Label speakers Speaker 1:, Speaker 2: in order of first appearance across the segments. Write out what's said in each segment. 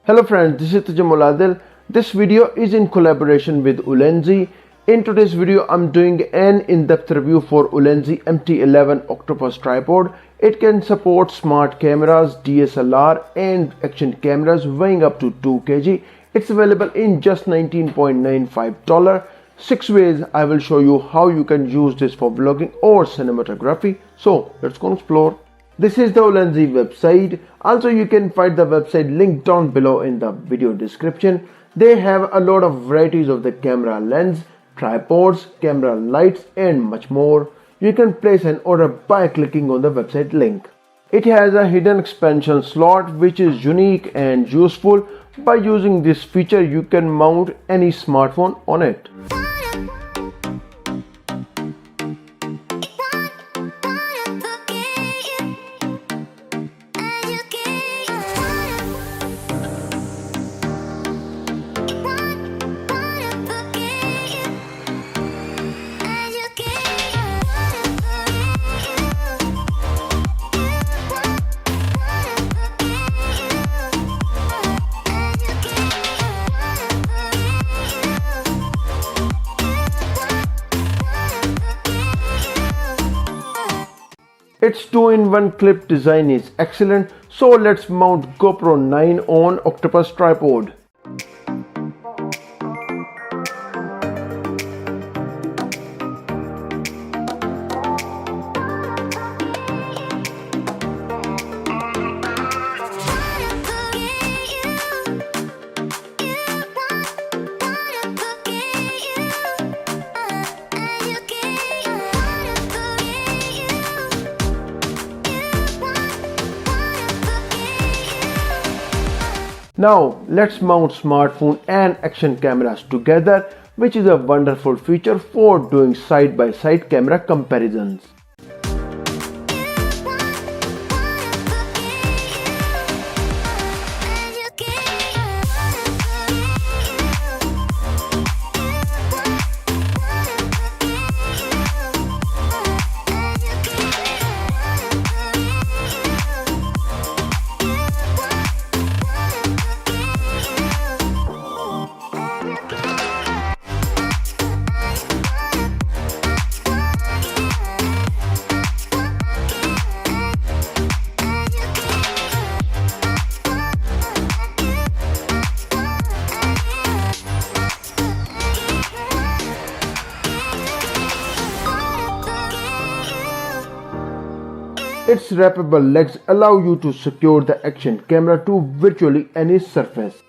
Speaker 1: Hello friends, this is Ulanzi. This video is in collaboration with Ulanzi. In today's video, I'm doing an in-depth review for Ulanzi MT11 Octopus tripod. It can support smart cameras, DSLR and action cameras weighing up to 2 kg. It's available in just $19.95. 6 ways I will show you how you can use this for vlogging or cinematography. So let's go explore. This is the Ulanzi website. Also, you can find the website link down below in the video description. They have a lot of varieties of the camera lens, tripods, camera lights and much more. You can place an order by clicking on the website link. It has a hidden expansion slot which is unique and useful. By using this feature, you can mount any smartphone on it. Its 2-in-1 clip design is excellent, so let's mount GoPro 9 on Octopus tripod. Now let's mount smartphone and action cameras together, which is a wonderful feature for doing side-by-side camera comparisons. Its wrappable legs allow you to secure the action camera to virtually any surface.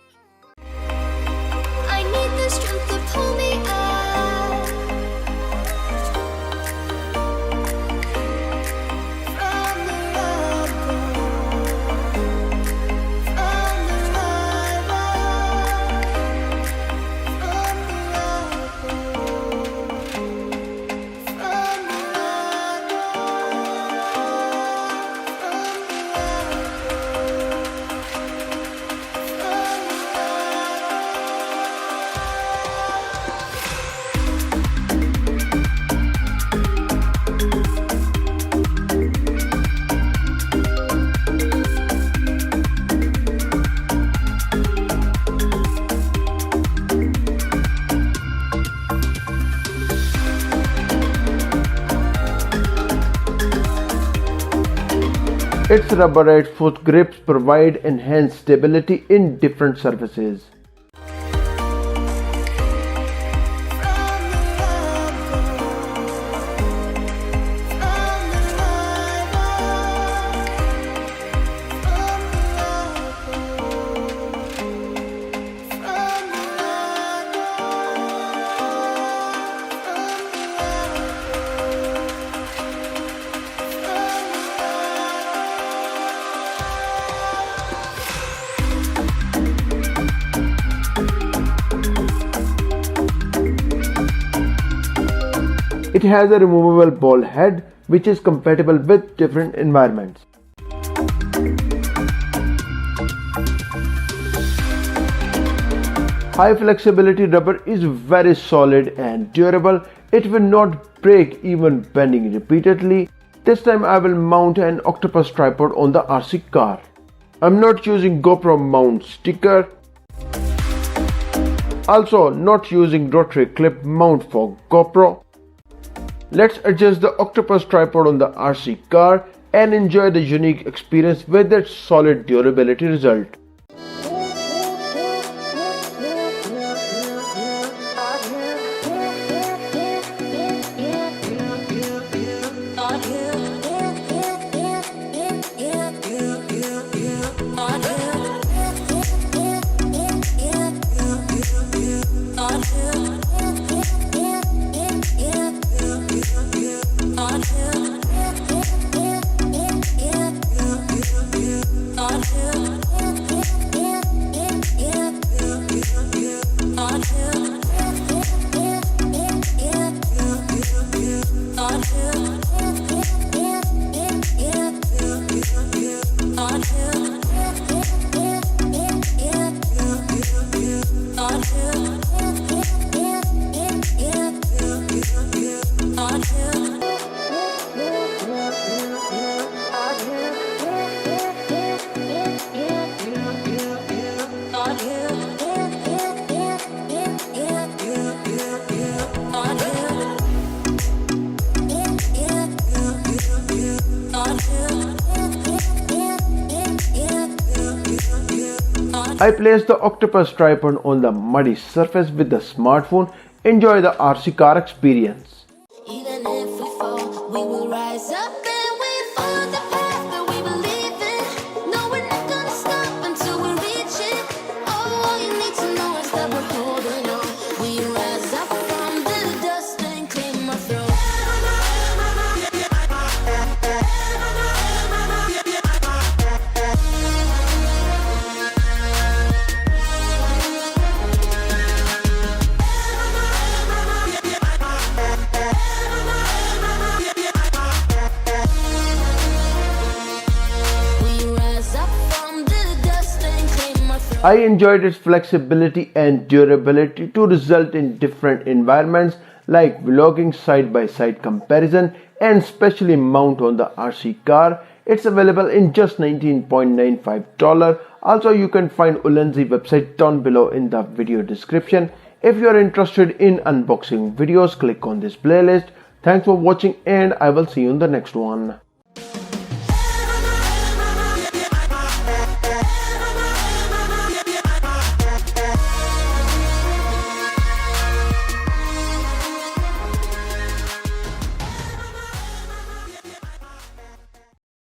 Speaker 1: Its rubberized foot grips provide enhanced stability in different surfaces. It has a removable ball head which is compatible with different environments. High flexibility rubber is very solid and durable. It will not break even bending repeatedly. This time I will mount an Octopus tripod on the RC car. I'm not using GoPro mount sticker. Also not using rotary clip mount for GoPro. Let's adjust the Octopus tripod on the RC car and enjoy the unique experience with its solid durability result. I placed the Octopus tripod on the muddy surface with the smartphone. Enjoy the RC car experience.
Speaker 2: Even if we fall, we will rise up and we follow the path that we believe in. No, we're not gonna stop until we reach it. All you need to know is that we're holding on. We rise up from the dust and claim our throne.
Speaker 1: I enjoyed its flexibility and durability to result in different environments like vlogging, side-by-side comparison, and especially mount on the RC car. It's available in just $19.95. Also, you can find Ulanzi website down below in the video description. If you are interested in unboxing videos, click on this playlist. Thanks for watching and I will see you in the next one.